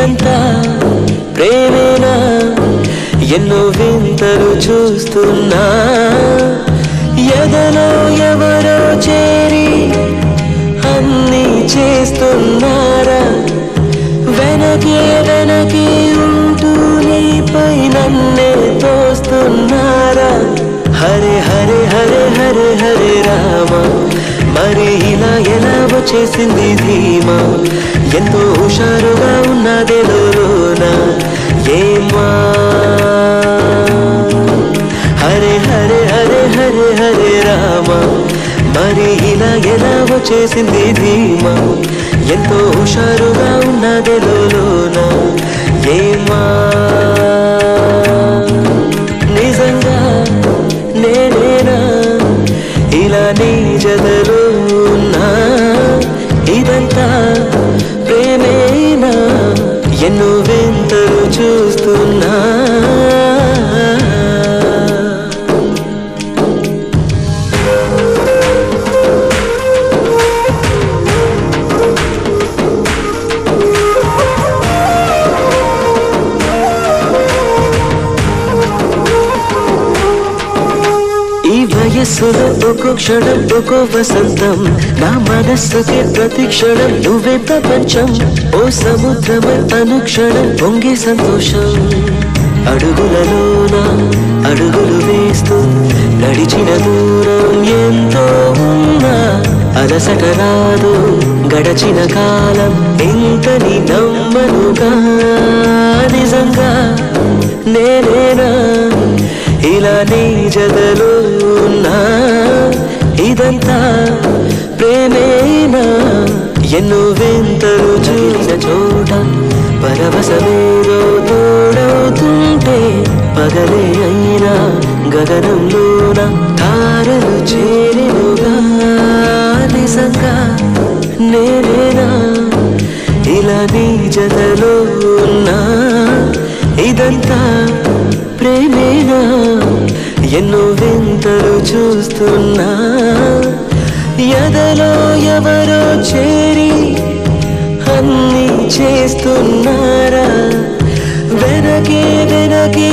ఇదంతా ప్రేమేనా ఎన్నో వింతలు చూస్తున్నా ఎదలో ఎవరో చేరి అన్నీ చేస్తున్నారా వెనకే వెనకే ఉంటూ నీపై నన్నే తోస్తున్నారా హరే హరే హరే హరే హరే రామ మరి ఇలా ఎలా వచ్చేసింది ధీమా ఎంతో హుషారుగా ఉన్నదేలోన ఏమా హరే హరే హరే హరే హరే రామ మరి ఇలా ఎలా వచ్చేసింది ధీమా ఎంతో హుషారుగా ఉన్నదేలోన ఏమా నిజంగా నేనేనా ఇలా నీ జతలో ఉన్నా ఇదంతా ప్రేమేనా ఎన్నో వింతలు చూస్తున్నా వయస్సులో ఒక్కో క్షణం ఒక్కో వసంతం నా మనస్సుకి ప్రతి క్షణం నువ్వే ప్రపంచం ఓ సముద్రమై అనుక్షణం పొంగే సంతోషం అడుగులలోన అడుగులు వేస్తూ నడిచిన దూరం ఎంతో ఉన్నా అలసట రాదు గడచిన కాలం ఇంతని నమ్మనుగా నిజంగా నేనేనా ఇలా నీ జతలో ఉన్నా ఇదంతా ప్రేమేనా ఎన్నో వింతలు చూసిన చోట పరవశమేదో తోడవుతుంటే పగలే అయినా గగనంలోన తారలు చేరినుగా నిజంగా నేనేనా ఇలా నీ జతలో ఉన్నా ఇదంతా ప్రేమేనా ఎన్నో వింతలు చూస్తున్నా ఎదలో ఎవరో చేరి అన్నీ చేస్తున్నారా వెనకే వెనకే